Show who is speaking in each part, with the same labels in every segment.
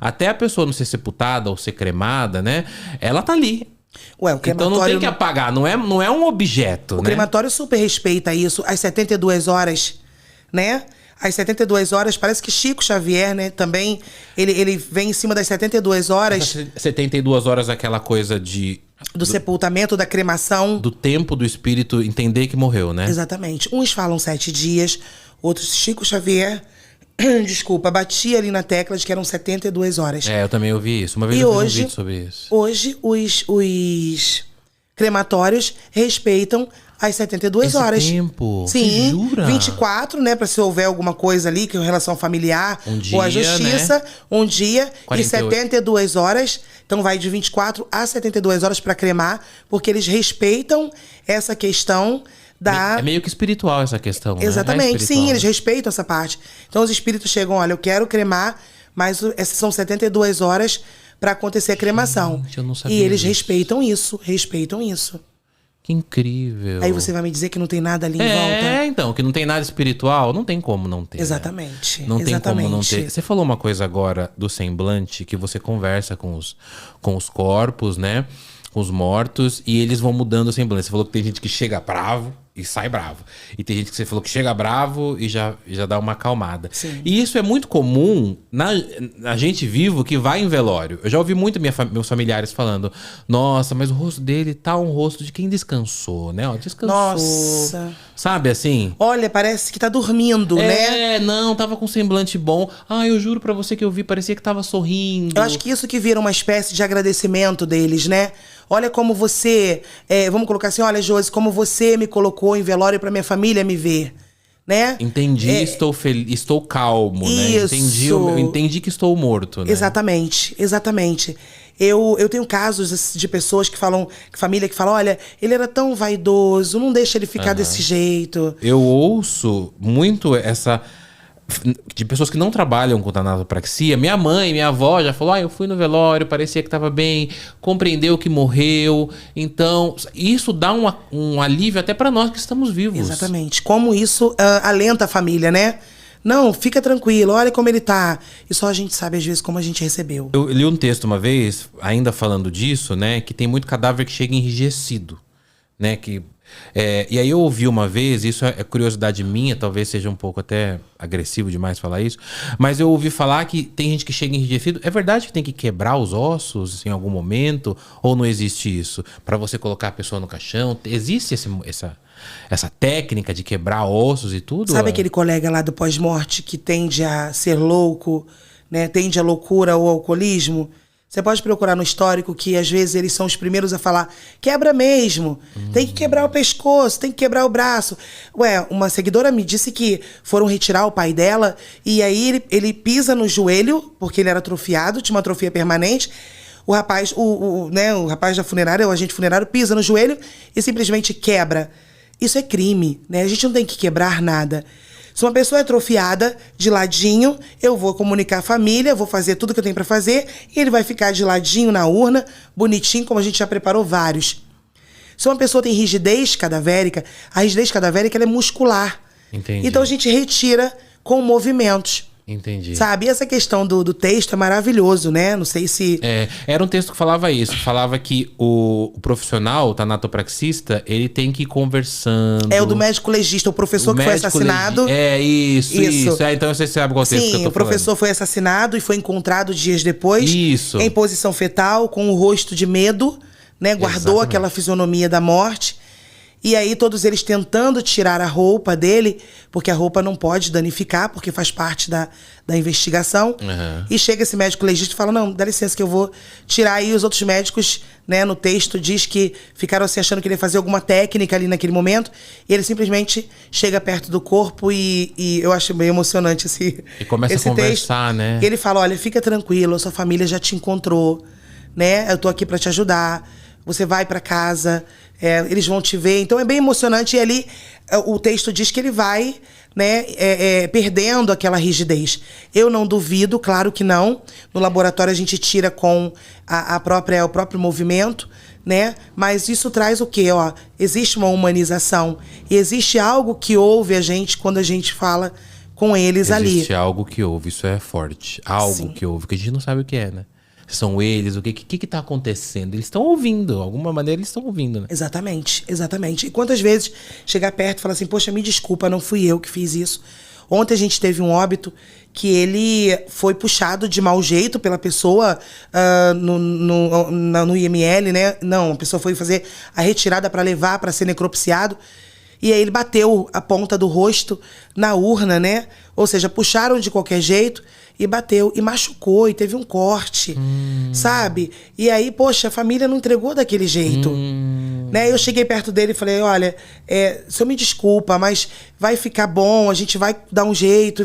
Speaker 1: até a pessoa não ser sepultada ou ser cremada, né? Ela tá ali.
Speaker 2: Ué, o crematório...
Speaker 1: Então não tem que apagar, não é um objeto, né?
Speaker 2: O crematório super respeita isso. Às 72 horas, né? Às 72 horas, parece que Chico Xavier, né? Também, ele vem em cima das 72 horas.
Speaker 1: 72 horas, aquela coisa
Speaker 2: do sepultamento, da cremação.
Speaker 1: Do tempo do espírito entender que morreu, né?
Speaker 2: Exatamente. Uns falam 7 dias, outros... Chico Xavier, desculpa, batia ali na tecla de que eram 72 horas.
Speaker 1: Eu também ouvi isso. Uma vez eu fiz um vídeo sobre isso.
Speaker 2: Hoje, os crematórios respeitam as 72 horas.
Speaker 1: Tempo?
Speaker 2: Sim,
Speaker 1: Você jura?
Speaker 2: 24, né? Pra se houver alguma coisa ali, que é relação familiar, ou a justiça, né? Um dia, 48. E 72 horas. Então vai de 24 a 72 horas pra cremar, porque eles respeitam essa questão da...
Speaker 1: É meio que espiritual essa questão, né?
Speaker 2: Exatamente, sim, eles respeitam essa parte. Então os espíritos chegam, olha, eu quero cremar, mas essas são 72 horas pra acontecer a cremação.
Speaker 1: Gente, eu não sabia
Speaker 2: e eles
Speaker 1: disso.
Speaker 2: respeitam isso.
Speaker 1: Que incrível.
Speaker 2: Aí você vai me dizer que não tem nada ali em volta?
Speaker 1: Então, que não tem nada espiritual, não tem como não ter.
Speaker 2: Exatamente.
Speaker 1: Né? Não tem como não ter. Você falou uma coisa agora do semblante, que você conversa com os corpos, né? Com os mortos, e eles vão mudando o semblante. Você falou que tem gente que chega bravo e sai bravo. E tem gente que você falou que chega bravo e já dá uma acalmada.
Speaker 2: Sim.
Speaker 1: E isso é muito comum na gente vivo que vai em velório. Eu já ouvi muito meus familiares falando: nossa, mas o rosto dele tá um rosto de quem descansou, né? Ó, descansou.
Speaker 2: Nossa.
Speaker 1: Sabe assim?
Speaker 2: Olha, parece que tá dormindo, né?
Speaker 1: Não, tava com um semblante bom. Eu juro pra você que eu vi, parecia que tava sorrindo.
Speaker 2: Eu acho que isso que vira uma espécie de agradecimento deles, né? Olha como você... vamos colocar assim, olha, Josi, como você me colocou em velório pra minha família me ver, né?
Speaker 1: Entendi, estou feliz, estou calmo,
Speaker 2: isso.
Speaker 1: Né? Entendi que estou morto, né?
Speaker 2: Exatamente. Eu tenho casos de pessoas que falam, família que fala, olha, ele era tão vaidoso, não deixa ele ficar desse jeito.
Speaker 1: Eu ouço muito de pessoas que não trabalham com tanatopraxia. Minha mãe, minha avó já falou: eu fui no velório, parecia que tava bem, compreendeu que morreu. Então, isso dá um alívio até para nós que estamos vivos.
Speaker 2: Exatamente. Como isso alenta a família, né? Não, fica tranquilo, olha como ele tá. E só a gente sabe, às vezes, como a gente recebeu.
Speaker 1: Eu li um texto uma vez, ainda falando disso, né? Que tem muito cadáver que chega enrijecido, né? E aí eu ouvi uma vez, isso é curiosidade minha, talvez seja um pouco até agressivo demais falar isso, mas eu ouvi falar que tem gente que chega enrijecido. É verdade que tem que quebrar os ossos em algum momento? Ou não existe isso? Para você colocar a pessoa no caixão? Existe essa técnica de quebrar ossos e tudo?
Speaker 2: Sabe aquele colega lá do pós-morte que tende a ser louco, né? Tende à loucura ou ao alcoolismo? Você pode procurar no histórico que, às vezes, eles são os primeiros a falar: quebra mesmo, tem que quebrar o pescoço, tem que quebrar o braço. Uma seguidora me disse que foram retirar o pai dela e aí ele pisa no joelho, porque ele era atrofiado, tinha uma atrofia permanente. O rapaz, o rapaz da funerária, o agente funerário, pisa no joelho e simplesmente quebra. Isso é crime, né? A gente não tem que quebrar nada. Se uma pessoa é atrofiada, de ladinho, eu vou comunicar a família, vou fazer tudo que eu tenho pra fazer, e ele vai ficar de ladinho na urna, bonitinho, como a gente já preparou vários. Se uma pessoa tem rigidez cadavérica, a rigidez cadavérica ela é muscular.
Speaker 1: Entendi.
Speaker 2: Então a gente retira com movimentos.
Speaker 1: Entendi.
Speaker 2: Sabe? E essa questão do texto é maravilhoso, né? Não sei se...
Speaker 1: Era um texto que falava isso. Falava que o profissional, o tanatopraxista, ele tem que ir conversando.
Speaker 2: É o do médico legista, o professor que foi assassinado.
Speaker 1: Isso. Então você sabe qual texto que eu tô falando.
Speaker 2: Sim, o professor foi assassinado e foi encontrado dias depois.
Speaker 1: Isso.
Speaker 2: Em posição fetal, com o rosto de medo, né? Guardou
Speaker 1: Exatamente.
Speaker 2: aquela fisionomia da morte. E aí todos eles tentando tirar a roupa dele, porque a roupa não pode danificar, porque faz parte da investigação.
Speaker 1: Uhum.
Speaker 2: E chega esse médico legista e fala: não, dá licença que eu vou tirar. Aí os outros médicos, né, no texto diz que ficaram assim achando que ele ia fazer alguma técnica ali naquele momento. E ele simplesmente chega perto do corpo e eu acho bem emocionante esse
Speaker 1: E começa
Speaker 2: esse
Speaker 1: a conversar,
Speaker 2: texto.
Speaker 1: né?
Speaker 2: E ele fala: olha, fica tranquilo, a sua família já te encontrou, né? Eu tô aqui para te ajudar. Você vai para casa, eles vão te ver. Então é bem emocionante. E ali o texto diz que ele vai, né, perdendo aquela rigidez. Eu não duvido, claro que não. No laboratório a gente tira com o próprio movimento, né? Mas isso traz o quê? Existe uma humanização. E existe algo que ouve a gente quando a gente fala com eles ali.
Speaker 1: Existe algo que houve, isso é forte. Algo
Speaker 2: Sim.
Speaker 1: que houve, que a gente não sabe o que é, né? São eles, o que tá acontecendo? Eles estão ouvindo, de alguma maneira eles estão ouvindo, né?
Speaker 2: Exatamente, exatamente. E quantas vezes chegar perto e falar assim, poxa, me desculpa, não fui eu que fiz isso. Ontem a gente teve um óbito que ele foi puxado de mau jeito pela pessoa no IML, né? Não, a pessoa foi fazer a retirada para levar para ser necropsiado. E aí ele bateu a ponta do rosto na urna, né? Ou seja, puxaram de qualquer jeito e bateu. E machucou, e teve um corte, sabe? E aí, poxa, a família não entregou daquele jeito. Né? Eu cheguei perto dele e falei, olha, o senhor me desculpa, mas vai ficar bom, a gente vai dar um jeito.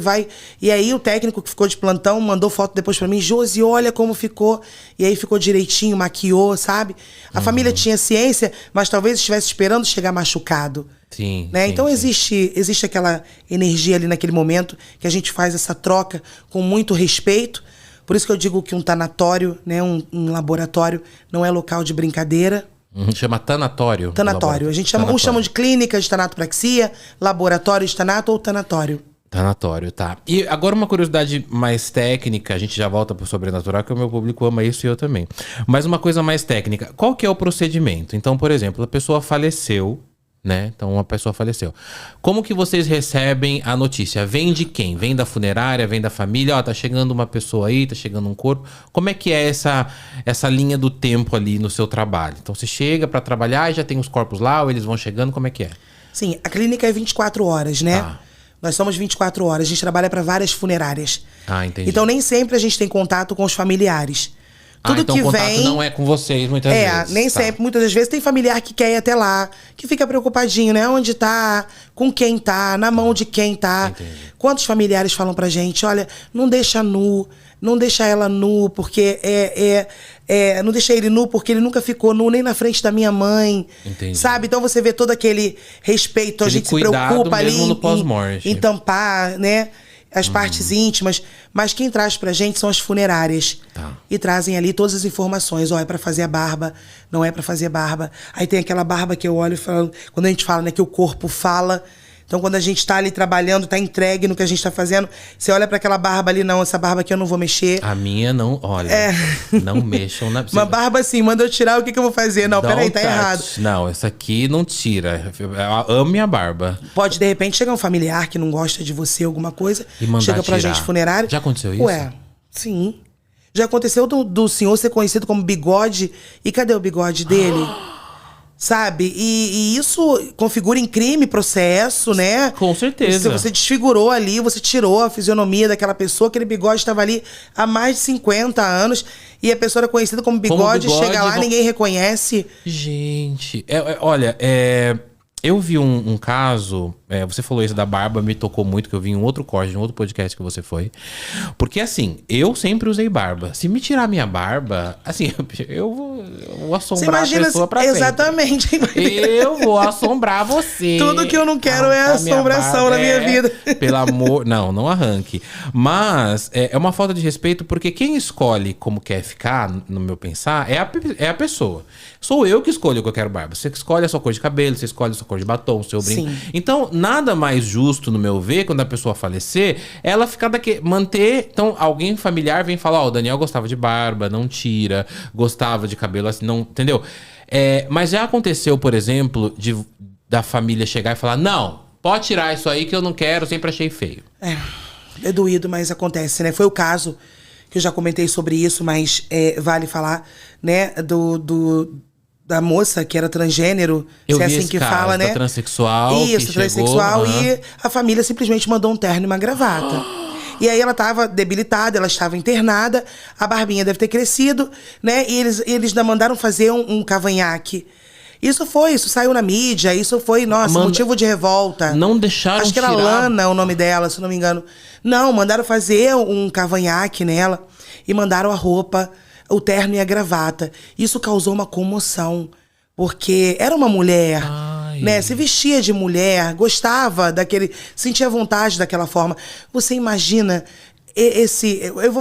Speaker 2: E aí o técnico que ficou de plantão mandou foto depois pra mim, Josi, olha como ficou. E aí ficou direitinho, maquiou, sabe? A família tinha ciência, mas talvez estivesse esperando chegar machucado.
Speaker 1: Sim,
Speaker 2: Né?
Speaker 1: sim,
Speaker 2: Então
Speaker 1: sim.
Speaker 2: existe aquela energia ali naquele momento que a gente faz essa troca com muito respeito. Por isso que eu digo que um tanatório, né, um laboratório, não é local de brincadeira.
Speaker 1: Chama tanatório.
Speaker 2: Tanatório. A gente chama, uns chamam de clínica de tanatopraxia, laboratório de tanato ou tanatório.
Speaker 1: Tanatório, tá. E agora uma curiosidade mais técnica, a gente já volta pro sobrenatural, que o meu público ama isso e eu também. Mas uma coisa mais técnica, qual que é o procedimento? Então, por exemplo, a pessoa faleceu, né? Então uma pessoa faleceu. Como que vocês recebem a notícia? Vem de quem? Vem da funerária? Vem da família? Ó, tá chegando uma pessoa aí, tá chegando um corpo. Como é que é essa linha do tempo ali no seu trabalho? Então você chega pra trabalhar e já tem os corpos lá, ou eles vão chegando, como é que é?
Speaker 2: Sim, a clínica é 24 horas, né?
Speaker 1: Tá.
Speaker 2: Nós somos 24 horas, a gente trabalha para várias funerárias.
Speaker 1: Ah, entendi.
Speaker 2: Então nem sempre a gente tem contato com os familiares. Tudo
Speaker 1: então
Speaker 2: que
Speaker 1: o contato
Speaker 2: vem
Speaker 1: não é com vocês muitas vezes.
Speaker 2: nem
Speaker 1: tá.
Speaker 2: sempre. Muitas das vezes tem familiar que quer ir até lá, que fica preocupadinho, né? Onde tá, com quem tá, na mão de quem tá.
Speaker 1: Entendi.
Speaker 2: Quantos familiares falam pra gente, olha, não deixa nu, não deixa ela nu, porque não deixa ele nu porque ele nunca ficou nu nem na frente da minha mãe.
Speaker 1: Entendi.
Speaker 2: Sabe? Então você vê todo aquele respeito, a
Speaker 1: Aquele
Speaker 2: gente se
Speaker 1: cuidado
Speaker 2: preocupa ali
Speaker 1: mesmo no pós-morte.
Speaker 2: em tampar, né? As partes íntimas, mas quem traz pra gente são as funerárias.
Speaker 1: Tá.
Speaker 2: E trazem ali todas as informações. Ó, é pra fazer a barba, não é pra fazer barba. Aí tem aquela barba que eu olho e falo, quando a gente fala, né, que o corpo fala. Então, quando a gente tá ali trabalhando, tá entregue no que a gente tá fazendo, você olha pra aquela barba ali, não, essa barba aqui eu não vou mexer.
Speaker 1: A minha não, olha, não mexam na...
Speaker 2: Uma barba assim, manda eu tirar, o que eu vou fazer? Não, peraí, tá errado.
Speaker 1: Não, essa aqui não tira. Eu amo minha barba.
Speaker 2: Pode, de repente, chegar um familiar que não gosta de você, alguma coisa,
Speaker 1: E mandar
Speaker 2: chega pra
Speaker 1: tirar.
Speaker 2: gente funerário.
Speaker 1: Já aconteceu isso?
Speaker 2: Ué, sim. Já aconteceu do senhor ser conhecido como Bigode. E cadê o bigode dele? Sabe? E isso configura em crime, processo, né?
Speaker 1: Com certeza.
Speaker 2: Você desfigurou ali, você tirou a fisionomia daquela pessoa, aquele bigode estava ali há mais de 50 anos e a pessoa era conhecida como bigode, chega lá, ninguém reconhece.
Speaker 1: Gente, olha, eu vi um caso, você falou isso da barba, me tocou muito, que eu vi em um outro corte, em um outro podcast que você foi. Porque assim, eu sempre usei barba. Se me tirar minha barba, assim, eu vou assombrar a pessoa pra sempre.
Speaker 2: Exatamente.
Speaker 1: Eu vou assombrar você.
Speaker 2: Tudo que eu não quero é
Speaker 1: Arrancar minha
Speaker 2: assombração
Speaker 1: barba,
Speaker 2: na minha vida.
Speaker 1: Pelo amor... Não arranque. Mas é uma falta de respeito, porque quem escolhe como quer ficar, no meu pensar, é a pessoa. Sou eu que escolho o que eu quero barba. Você escolhe a sua cor de cabelo, você escolhe a sua cor de batom, o seu brinco.
Speaker 2: Sim.
Speaker 1: Então, nada mais justo, no meu ver, quando a pessoa falecer, ela ficar manter... Então, alguém familiar vem falar, ó, o Daniel gostava de barba, não tira, gostava de cabelo assim, não... Entendeu? Mas já aconteceu, por exemplo, da família chegar e falar, não, pode tirar isso aí que eu não quero, sempre achei feio.
Speaker 2: É doído, mas acontece, né? Foi o caso que eu já comentei sobre isso, mas vale falar, né, da moça que era transgênero,
Speaker 1: Eu
Speaker 2: se é
Speaker 1: vi
Speaker 2: assim
Speaker 1: esse
Speaker 2: que
Speaker 1: caso,
Speaker 2: fala,
Speaker 1: da
Speaker 2: né?
Speaker 1: transexual
Speaker 2: Isso,
Speaker 1: que
Speaker 2: transexual.
Speaker 1: chegou,
Speaker 2: E a família simplesmente mandou um terno e uma gravata. E aí ela tava debilitada, ela estava internada, a barbinha deve ter crescido, né? E eles ainda mandaram fazer um cavanhaque. Isso saiu na mídia, isso foi, nossa, motivo de revolta.
Speaker 1: Não deixaram
Speaker 2: Acho que era
Speaker 1: tirar...
Speaker 2: Lana o nome dela, se não me engano. Não, mandaram fazer um cavanhaque nela e mandaram a roupa, o terno e a gravata. Isso causou uma comoção, porque era uma mulher, né? Se vestia de mulher, gostava sentia vontade daquela forma. Você imagina Eu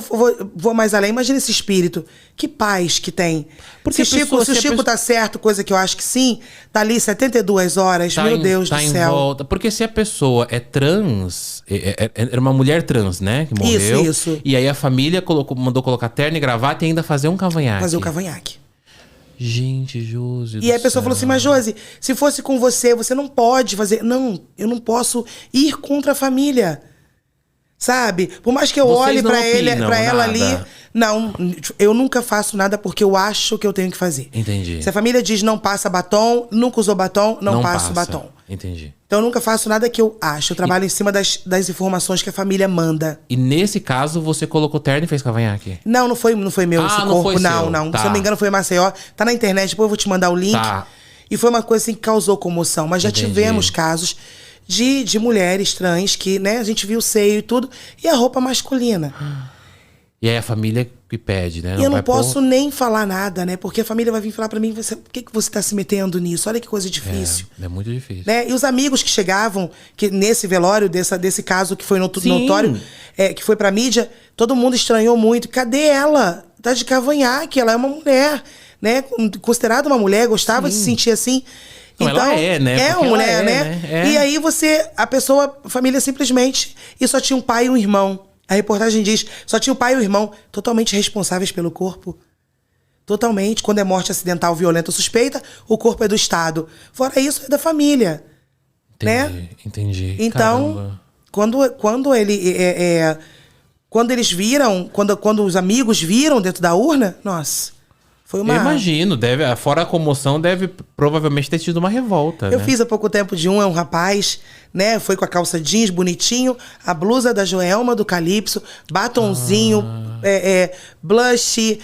Speaker 2: vou mais além. Imagina esse espírito. Que paz que tem.
Speaker 1: Porque
Speaker 2: se o Chico tá certo, coisa que eu acho que sim, tá ali 72 horas, meu Deus do céu.
Speaker 1: Volta. Porque se a pessoa é trans, era uma mulher trans, né? Que morreu.
Speaker 2: Isso.
Speaker 1: E aí a família mandou colocar terno e gravata e ainda fazer um cavanhaque.
Speaker 2: Fazer o cavanhaque.
Speaker 1: Gente, Josi.
Speaker 2: E aí a pessoa falou assim, mas Josi, se fosse com você, você não pode fazer. Não, eu não posso ir contra a família. Sabe? Por mais que eu olhe pra ela ali. Não, eu nunca faço nada porque eu acho que eu tenho que fazer.
Speaker 1: Entendi.
Speaker 2: Se a família diz não passa batom, nunca usou batom, não passo batom.
Speaker 1: Entendi.
Speaker 2: Então eu nunca faço nada que eu acho. Eu trabalho em cima das informações que a família manda.
Speaker 1: E nesse caso, você colocou terno e fez cavanhaque?
Speaker 2: Não foi meu esse corpo.
Speaker 1: Foi
Speaker 2: não.
Speaker 1: Tá.
Speaker 2: Se eu não me engano, foi em Maceió. Tá na internet, depois eu vou te mandar o link.
Speaker 1: Tá.
Speaker 2: E foi uma coisa assim que causou comoção. Mas já tivemos casos de mulheres trans que, né, a gente viu o seio e tudo, e a roupa masculina.
Speaker 1: E aí a família que pede, né?
Speaker 2: E eu não posso nem falar nada, né? Porque a família vai vir falar pra mim, por que você tá se metendo nisso? Olha que coisa difícil.
Speaker 1: É muito difícil.
Speaker 2: Né? E os amigos que chegavam, que nesse velório, desse caso que foi notório, que foi pra mídia, todo mundo estranhou muito. Cadê ela? Tá de cavanhaque, ela é uma mulher, né? Considerada uma mulher, gostava de se sentir assim.
Speaker 1: Não,
Speaker 2: então,
Speaker 1: ela é, né?
Speaker 2: É uma mulher, né? E aí a família simplesmente... E só tinha um pai e um irmão. A reportagem diz, só tinha o pai e o irmão totalmente responsáveis pelo corpo. Totalmente. Quando é morte acidental, violenta ou suspeita, o corpo é do Estado. Fora isso, é da família.
Speaker 1: Entendi.
Speaker 2: Então, quando eles viram, quando os amigos viram dentro da urna, nossa...
Speaker 1: Eu imagino, fora a comoção, deve provavelmente ter tido uma revolta.
Speaker 2: Eu fiz há pouco tempo de um rapaz, né? Foi com a calça jeans bonitinho, a blusa da Joelma, do Calypso, batonzinho, blush,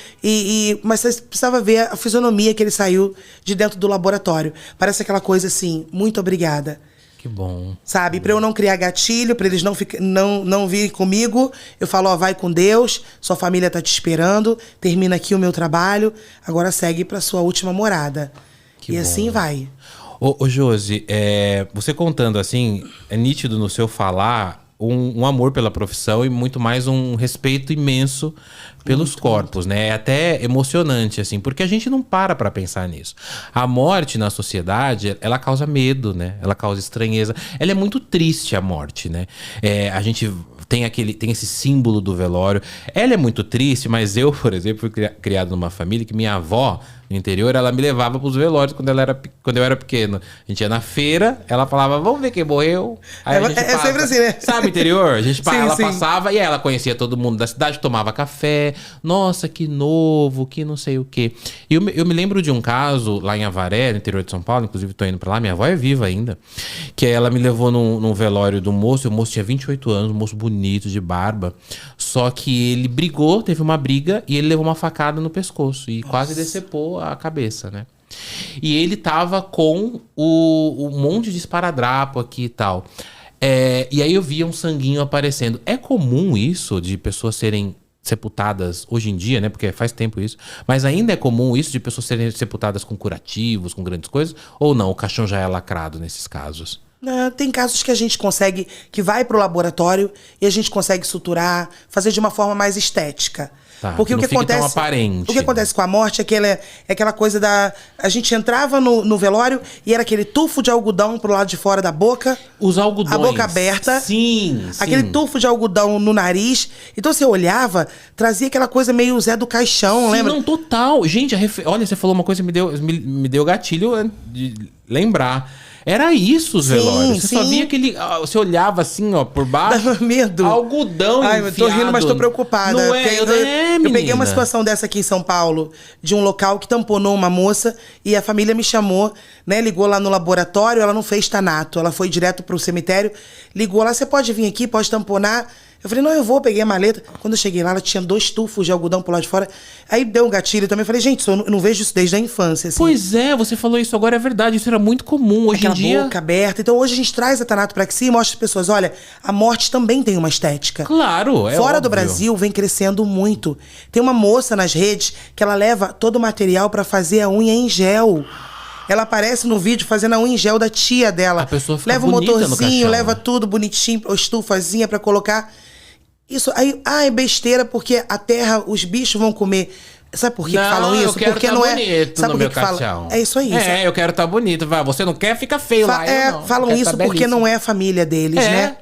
Speaker 2: mas você precisava ver a fisionomia que ele saiu de dentro do laboratório. Parece aquela coisa assim, muito obrigada.
Speaker 1: Que bom.
Speaker 2: Sabe, pra eu não criar gatilho, pra eles não virem comigo, eu falo, vai com Deus, sua família tá te esperando, termina aqui o meu trabalho, agora segue pra sua última morada. Que bom. Assim vai.
Speaker 1: Ô Josi, você contando assim, é nítido no seu falar um amor pela profissão e muito mais um respeito imenso pelos corpos, né? É até emocionante, assim, porque a gente não para pra pensar nisso. A morte na sociedade, ela causa medo, né? Ela causa estranheza. Ela é muito triste, a morte, né? A gente tem esse símbolo do velório. Ela é muito triste, mas eu, por exemplo, fui criado numa família que minha avó, no interior, ela me levava pros velórios quando eu era pequeno. A gente ia na feira, ela falava, vamos ver quem morreu. Aí a gente passa,
Speaker 2: sempre assim, né?
Speaker 1: Sabe, interior? A gente ela
Speaker 2: sim.
Speaker 1: passava e ela conhecia todo mundo da cidade, tomava café. Nossa, que novo, que não sei o quê. E eu me lembro de um caso lá em Avaré, no interior de São Paulo, inclusive tô indo pra lá, minha avó é viva ainda, que ela me levou num velório do moço, e o moço tinha 28 anos, um moço bonito, de barba, só que ele brigou, teve uma briga, e ele levou uma facada no pescoço, e quase decepou a cabeça, né? E ele tava com o monte de esparadrapo aqui e tal. E aí eu via um sanguinho aparecendo. É comum isso, de pessoas serem sepultadas hoje em dia, né? Porque faz tempo isso. Mas ainda é comum isso de pessoas serem sepultadas com curativos, com grandes coisas? Ou não? O caixão já é lacrado nesses casos?
Speaker 2: Tem casos que a gente consegue, que vai pro laboratório e a gente consegue suturar, fazer de uma forma mais estética.
Speaker 1: Tá,
Speaker 2: porque o que acontece,
Speaker 1: tão aparente.
Speaker 2: O que acontece com a morte é aquela coisa da... A gente entrava no velório e era aquele tufo de algodão pro lado de fora da boca.
Speaker 1: Os algodões.
Speaker 2: A boca aberta.
Speaker 1: Sim.
Speaker 2: Aquele tufo de algodão no nariz. Então você olhava, trazia aquela coisa meio Zé do Caixão, lembra?
Speaker 1: Não, total. Gente, olha, você falou uma coisa que me deu gatilho de lembrar. Era isso os velórios. Você só via aquele... Você olhava assim, ó, por baixo.
Speaker 2: Dava medo.
Speaker 1: Algodão enfiado.
Speaker 2: Eu tô rindo, mas tô preocupada.
Speaker 1: Não é?
Speaker 2: Eu peguei uma situação dessa aqui em São Paulo, de um local que tamponou uma moça e a família me chamou, né? Ligou lá no laboratório, ela não fez tanato. Ela foi direto pro cemitério, ligou lá, você pode vir aqui, pode tamponar? Eu falei, não, eu vou, peguei a maleta. Quando eu cheguei lá, ela tinha 2 tufos de algodão pro lado de fora. Aí deu um gatilho também. Eu falei, gente, eu não vejo isso desde a infância. Assim.
Speaker 1: Pois é, você falou isso agora, é verdade. Isso era muito comum hoje em dia.
Speaker 2: Boca aberta. Então hoje a gente traz a tanatopraxia e mostra as pessoas, olha, a morte também tem uma estética.
Speaker 1: Claro,
Speaker 2: Fora
Speaker 1: óbvio.
Speaker 2: do Brasil, vem crescendo muito. Tem uma moça nas redes que ela leva todo o material pra fazer a unha em gel. Ela aparece no vídeo fazendo a unha em gel da tia dela.
Speaker 1: A pessoa fica
Speaker 2: leva o
Speaker 1: bonita
Speaker 2: motorzinho,
Speaker 1: no
Speaker 2: leva tudo bonitinho, estufazinha pra colocar. Isso aí, é besteira porque a terra, os bichos vão comer. Sabe por que falam isso?
Speaker 1: Eu quero
Speaker 2: Porque
Speaker 1: não
Speaker 2: bonito
Speaker 1: sabe no meu caixão.
Speaker 2: É isso aí.
Speaker 1: Eu quero estar bonito. Você não quer, fica feio lá.
Speaker 2: Falam isso porque não é a família deles, né?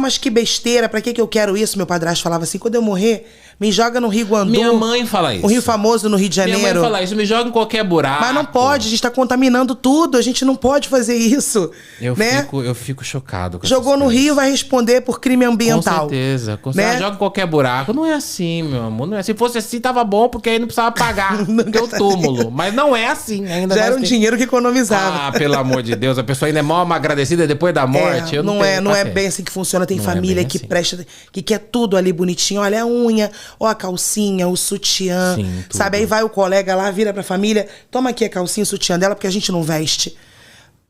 Speaker 2: Mas que besteira, pra que eu quero isso? Meu padrasto falava assim, quando eu morrer, me joga no Rio Guandu.
Speaker 1: Minha mãe fala isso.
Speaker 2: O Rio famoso no Rio de Janeiro.
Speaker 1: Minha mãe fala isso, me joga em qualquer buraco.
Speaker 2: Mas não pode, a gente tá contaminando tudo, a gente não pode fazer isso.
Speaker 1: Eu fico chocado com
Speaker 2: Jogou no Rio, vai responder por crime ambiental.
Speaker 1: Com certeza. Joga em qualquer buraco. Não é assim, meu amor. Não é. Se fosse assim, tava bom, porque aí não precisava pagar o túmulo. Mas não é assim. Ainda
Speaker 2: já era um dinheiro que economizava.
Speaker 1: Pelo amor de Deus. A pessoa ainda é mal agradecida depois da morte.
Speaker 2: Não é bem assim que funciona. Tem família que presta, que quer tudo ali bonitinho. Olha a unha, ó a calcinha, o sutiã.
Speaker 1: Sim,
Speaker 2: sabe? Aí vai o colega lá, vira pra família, toma aqui a calcinha, o sutiã dela, porque a gente não veste.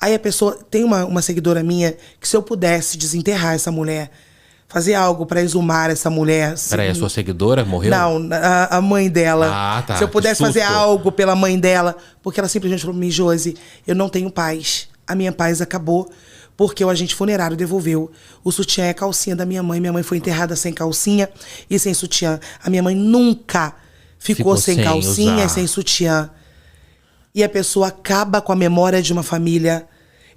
Speaker 2: Aí a pessoa, tem uma seguidora minha, que se eu pudesse desenterrar essa mulher, fazer algo pra exumar essa mulher...
Speaker 1: Peraí, a sua seguidora morreu?
Speaker 2: Não, a mãe dela.
Speaker 1: Tá.
Speaker 2: Se eu pudesse fazer algo pela mãe dela, porque ela simplesmente falou, Josi, eu não tenho paz. A minha paz acabou, porque o agente funerário devolveu. O sutiã é a calcinha da minha mãe. Minha mãe foi enterrada sem calcinha e sem sutiã. A minha mãe nunca ficou sem calcinha usar. E sem sutiã. E a pessoa acaba com a memória de uma família.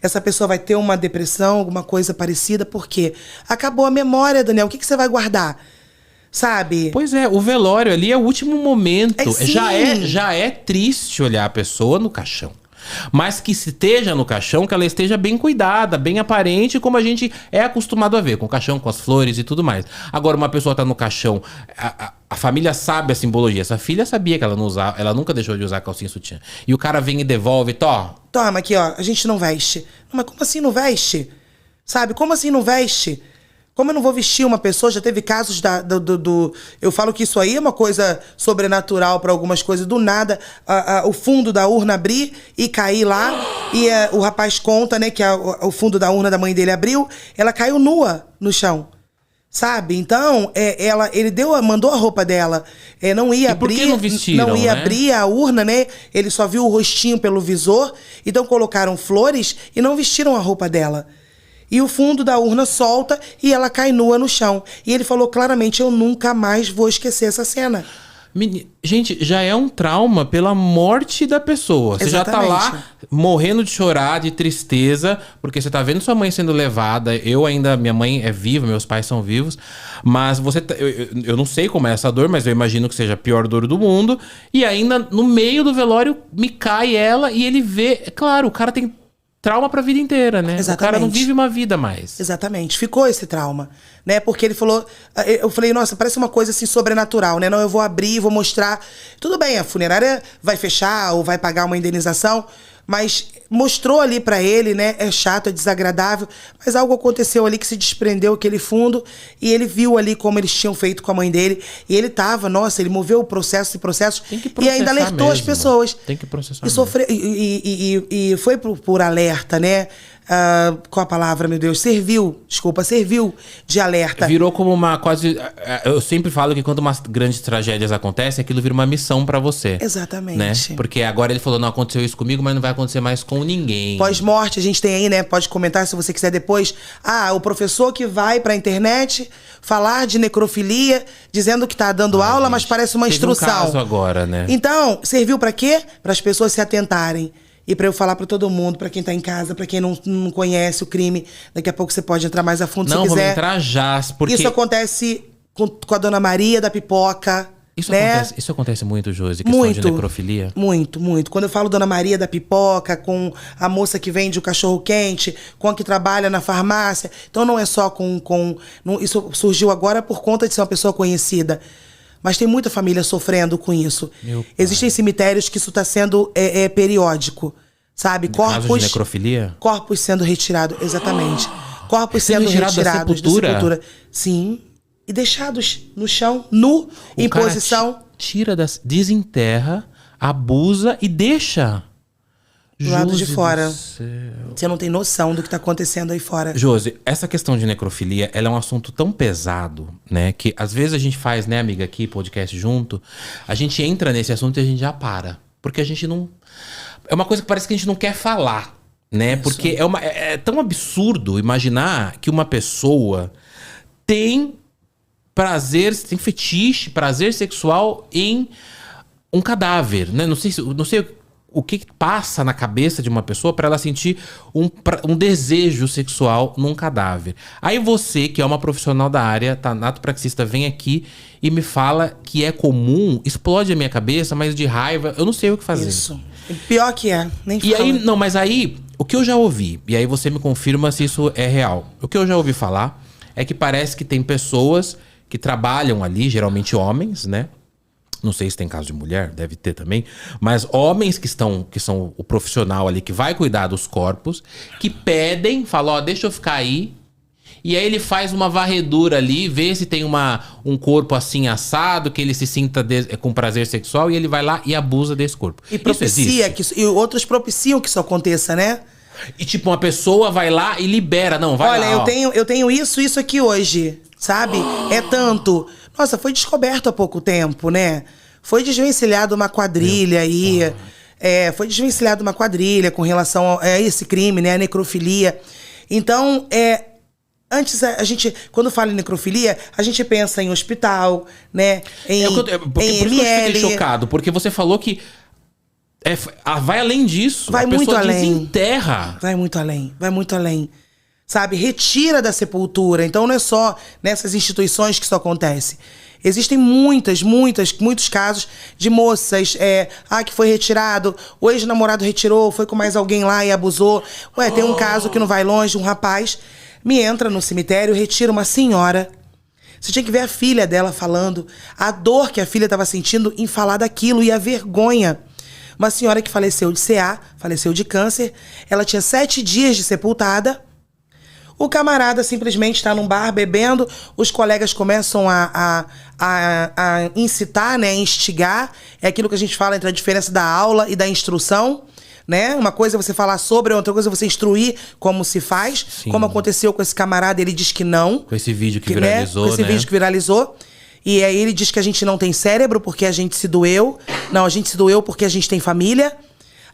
Speaker 2: Essa pessoa vai ter uma depressão, alguma coisa parecida, porque acabou a memória, Daniel. O que você vai guardar? Sabe?
Speaker 1: Pois é, o velório ali é o último momento. Já é triste olhar a pessoa no caixão. Mas que esteja no caixão, que ela esteja bem cuidada, bem aparente, como a gente é acostumado a ver, com o caixão, com as flores e tudo mais. Agora, uma pessoa tá no caixão, a família sabe a simbologia. Essa filha sabia que ela não usava, ela nunca deixou de usar calcinha e sutiã. E o cara vem e devolve,
Speaker 2: toma aqui, ó, a gente não veste. Não, mas como assim não veste? Sabe, como assim não veste? Como eu não vou vestir uma pessoa? Já teve casos eu falo que isso aí é uma coisa sobrenatural para algumas coisas. Do nada, o fundo da urna abrir e cair lá. E o rapaz conta, né, que o fundo da urna da mãe dele abriu. Ela caiu nua no chão. Sabe? Então, ele mandou a roupa dela. Não ia abrir.
Speaker 1: Por que não vestiram,
Speaker 2: não ia
Speaker 1: né?
Speaker 2: abrir a urna, né? Ele só viu o rostinho pelo visor. Então colocaram flores e não vestiram a roupa dela. E o fundo da urna solta e ela cai nua no chão. E ele falou claramente, eu nunca mais vou esquecer essa cena.
Speaker 1: Gente, já é um trauma pela morte da pessoa. Você já tá lá morrendo de chorar, de tristeza, porque você tá vendo sua mãe sendo levada. Minha mãe é viva, meus pais são vivos. Mas eu não sei como é essa dor, mas eu imagino que seja a pior dor do mundo. E ainda no meio do velório me cai ela e ele vê... Claro, o cara tem trauma pra vida inteira, né?
Speaker 2: Exatamente.
Speaker 1: O cara não vive uma vida mais.
Speaker 2: Exatamente. Ficou esse trauma, né? Porque ele falou... Eu falei, nossa, parece uma coisa assim sobrenatural, né? Não, eu vou abrir, vou mostrar... Tudo bem, a funerária vai fechar ou vai pagar uma indenização, mas mostrou ali pra ele, né? É chato, é desagradável, mas algo aconteceu ali que se desprendeu aquele fundo e ele viu ali como eles tinham feito com a mãe dele e ele tava, nossa, ele moveu o processo e ainda alertou as pessoas.
Speaker 1: Tem que processar
Speaker 2: e foi por alerta, né? Qual a palavra, meu Deus? Serviu de alerta.
Speaker 1: Virou como uma quase... Eu sempre falo que quando umas grandes tragédias acontecem, aquilo vira uma missão pra você.
Speaker 2: Exatamente.
Speaker 1: Né? Porque agora ele falou, não aconteceu isso comigo, mas não vai acontecer mais com ninguém.
Speaker 2: Pós-morte, a gente tem aí, né? Pode comentar se você quiser depois. O professor que vai pra internet falar de necrofilia, dizendo que tá dando aula, mas parece uma instrução.
Speaker 1: Teve um caso agora, né?
Speaker 2: Então, serviu pra quê? Para as pessoas se atentarem. E pra eu falar pra todo mundo, pra quem tá em casa, pra quem não conhece o crime, daqui a pouco você pode entrar mais a fundo se quiser.
Speaker 1: Não, vamos entrar já, porque...
Speaker 2: Isso acontece com a Dona Maria da Pipoca,
Speaker 1: Isso acontece muito, Josi, questão de necrofilia?
Speaker 2: Muito. Quando eu falo Dona Maria da Pipoca, com a moça que vende o cachorro-quente, com a que trabalha na farmácia. Então não é só isso surgiu agora por conta de ser uma pessoa conhecida. Mas tem muita família sofrendo com isso. Existem cemitérios que isso está sendo periódico, sabe?
Speaker 1: Casos de necrofilia?
Speaker 2: Corpos sendo retirados, exatamente. Corpos sendo retirados da sepultura. Sim. E deixados no chão, nu, em posição.
Speaker 1: Desenterra, abusa e deixa.
Speaker 2: Do lado de fora. Você não tem noção do que tá acontecendo aí fora.
Speaker 1: Josi, essa questão de necrofilia, ela é um assunto tão pesado, né? Que às vezes a gente faz, né, amiga, aqui, podcast junto. A gente entra nesse assunto e a gente já para. Porque a gente não... É uma coisa que parece que a gente não quer falar, né? Isso. Porque é tão absurdo imaginar que uma pessoa tem prazer, tem fetiche, prazer sexual em um cadáver, né? Não sei o que passa na cabeça de uma pessoa para ela sentir um desejo sexual num cadáver. Aí você, que é uma profissional da área, tanatopraxista, vem aqui e me fala que é comum, explode a minha cabeça, mas de raiva, eu não sei o que fazer.
Speaker 2: Isso. Pior que nem
Speaker 1: E
Speaker 2: fala.
Speaker 1: aí, não, mas aí, o que eu já ouvi, e aí você me confirma se isso é real. O que eu já ouvi falar é que parece que tem pessoas que trabalham ali, geralmente homens, né? Não sei se tem caso de mulher, deve ter também. Mas homens que são o profissional ali que vai cuidar dos corpos, que pedem, falam, ó, deixa eu ficar aí. E aí ele faz uma varredura ali, vê se tem um corpo assim assado, que ele se sinta com prazer sexual, e ele vai lá e abusa desse corpo.
Speaker 2: E propicia e outros propiciam que isso aconteça, né?
Speaker 1: E tipo, uma pessoa vai lá e libera. Não, vai lá,
Speaker 2: Olha, eu tenho isso aqui hoje, sabe? É tanto... Nossa, foi descoberto há pouco tempo, né? Foi desvencilhado uma quadrilha aí. Foi desvencilhado uma quadrilha com relação a esse crime, né? A necrofilia. Então, antes a gente, quando fala em necrofilia, a gente pensa em hospital, né?
Speaker 1: Por isso que eu fiquei chocado, porque você falou que vai além disso.
Speaker 2: Vai muito além.
Speaker 1: Desenterra.
Speaker 2: Vai muito além, vai muito além. Sabe? Retira da sepultura. Então não é só nessas instituições que isso acontece. Existem muitos casos de moças que foi retirado, o ex-namorado retirou, foi com mais alguém lá e abusou. Tem um caso que não vai longe, um rapaz me entra no cemitério, retira uma senhora. Você tinha que ver a filha dela falando, a dor que a filha estava sentindo em falar daquilo e a vergonha. Uma senhora que faleceu de CA, faleceu de câncer, ela tinha 7 dias de sepultada. O camarada simplesmente está num bar bebendo, os colegas começam a incitar, né, a instigar. É aquilo que a gente fala entre a diferença da aula e da instrução, né? Uma coisa é você falar sobre, outra coisa é você instruir como se faz. Sim. Como aconteceu com esse camarada, ele diz que não.
Speaker 1: Com esse vídeo que viralizou,
Speaker 2: né? Com esse vídeo que viralizou. E aí ele diz que a gente não tem cérebro porque a gente se doeu. Não, a gente se doeu porque a gente tem família.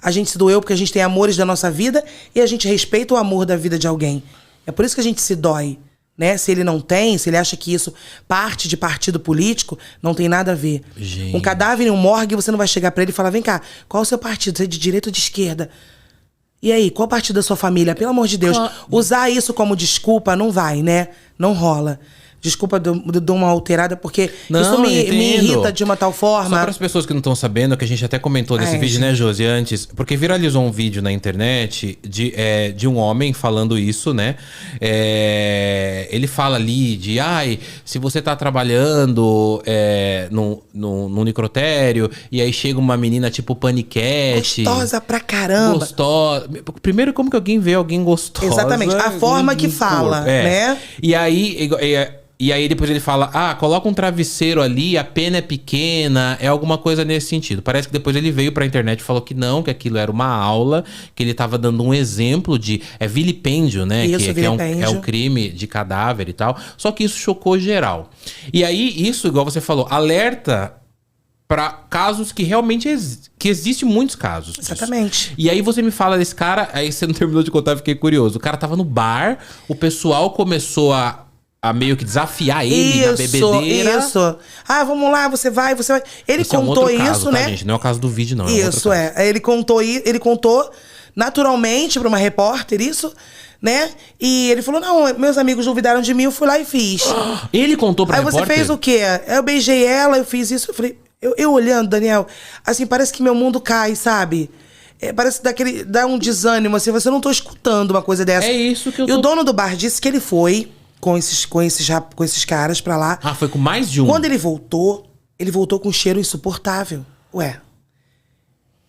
Speaker 2: A gente se doeu porque a gente tem amores da nossa vida. E a gente respeita o amor da vida de alguém. É por isso que a gente se dói, né? Se ele não tem, se ele acha que isso parte de partido político, não tem nada a ver.
Speaker 1: Gente.
Speaker 2: Um cadáver em um morgue, você não vai chegar pra ele e falar, vem cá, qual é o seu partido? Você é de direita ou de esquerda? E aí, qual partido da sua família? Pelo amor de Deus, usar isso como desculpa não vai, né? Não rola. Desculpa, dou uma alterada, porque isso me irrita de uma tal forma.
Speaker 1: Só para as pessoas que não estão sabendo, que a gente até comentou nesse vídeo, né, Josi, antes, porque viralizou um vídeo na internet de um homem falando isso, né? Ele fala ali de, se você tá trabalhando no necrotério, e aí chega uma menina tipo paniquete.
Speaker 2: Gostosa pra caramba.
Speaker 1: Gostosa. Primeiro, como que alguém vê alguém gostosa?
Speaker 2: Exatamente, a forma que fala, né?
Speaker 1: E aí depois ele fala, coloca um travesseiro ali, a pena é pequena, é alguma coisa nesse sentido. Parece que depois ele veio pra internet e falou que não, que aquilo era uma aula, que ele tava dando um exemplo de... vilipêndio, né?
Speaker 2: Isso,
Speaker 1: que é um crime de cadáver e tal. Só que isso chocou geral. E aí, isso, igual você falou, alerta pra casos que realmente que existem muitos casos disso.
Speaker 2: Exatamente.
Speaker 1: E aí você me fala desse cara, aí você não terminou de contar, eu fiquei curioso. O cara tava no bar, o pessoal começou a meio que desafiar ele na bebedeira.
Speaker 2: Isso. Vamos lá, você vai. Ele contou
Speaker 1: é um caso,
Speaker 2: isso,
Speaker 1: tá,
Speaker 2: né?
Speaker 1: Gente? Não é o caso do vídeo, não.
Speaker 2: Isso, Ele contou naturalmente pra uma repórter isso, né? E ele falou, não, meus amigos duvidaram de mim, eu fui lá e fiz.
Speaker 1: Ele contou pra repórter?
Speaker 2: Aí você fez o quê? Eu beijei ela, eu fiz isso, eu falei... Eu olhando, Daniel, assim, parece que meu mundo cai, sabe? Parece dá um desânimo, assim, você não tô escutando uma coisa dessa.
Speaker 1: É isso que eu tô...
Speaker 2: E o dono do bar disse que ele foi com esses caras pra lá.
Speaker 1: Foi com mais de um?
Speaker 2: Quando ele voltou com um cheiro insuportável.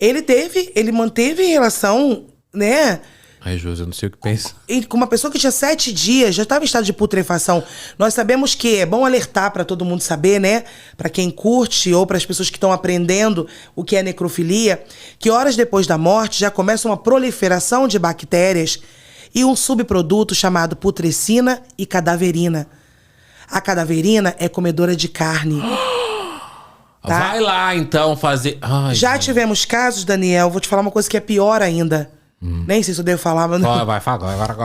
Speaker 2: Ele manteve relação, né?
Speaker 1: Ai, Josi, eu não sei o que pensa.
Speaker 2: Com uma pessoa que tinha 7 dias, já estava em estado de putrefação. Nós sabemos que é bom alertar para todo mundo saber, né? Para quem curte ou para as pessoas que estão aprendendo o que é necrofilia, que horas depois da morte já começa uma proliferação de bactérias e um subproduto chamado putrescina e cadaverina. A cadaverina é comedora de carne.
Speaker 1: Tá? Vai lá, então, fazer...
Speaker 2: Já tivemos casos, Daniel, vou te falar uma coisa que é pior ainda. Nem sei se eu devo falar, mas...
Speaker 1: Agora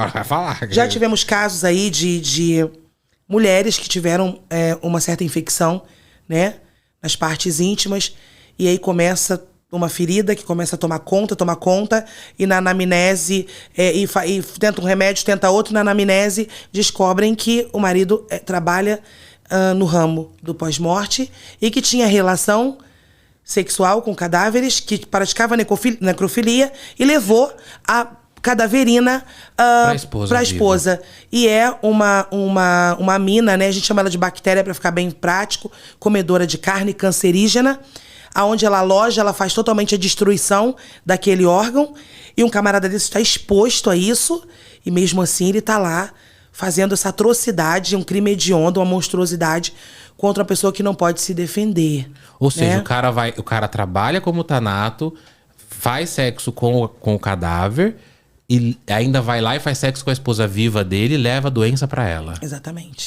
Speaker 1: vai falar.
Speaker 2: Já tivemos casos aí de mulheres que tiveram uma certa infecção, né? Nas partes íntimas. E aí começa uma ferida que começa a tomar conta. E na anamnese, e tenta um remédio, tenta outro. Na anamnese, descobrem que o marido trabalha no ramo do pós-morte e que tinha relação sexual com cadáveres, que praticava necrofilia e levou a cadaverina para a esposa. E é uma mina, né? A gente chama ela de bactéria para ficar bem prático, comedora de carne, cancerígena, aonde ela aloja, ela faz totalmente a destruição daquele órgão. E um camarada desse está exposto a isso, e mesmo assim ele está lá fazendo essa atrocidade, um crime hediondo, uma monstruosidade contra uma pessoa que não pode se defender.
Speaker 1: Ou seja, o cara trabalha como tanato, faz sexo com o cadáver e ainda vai lá e faz sexo com a esposa viva dele e leva a doença pra ela.
Speaker 2: Exatamente.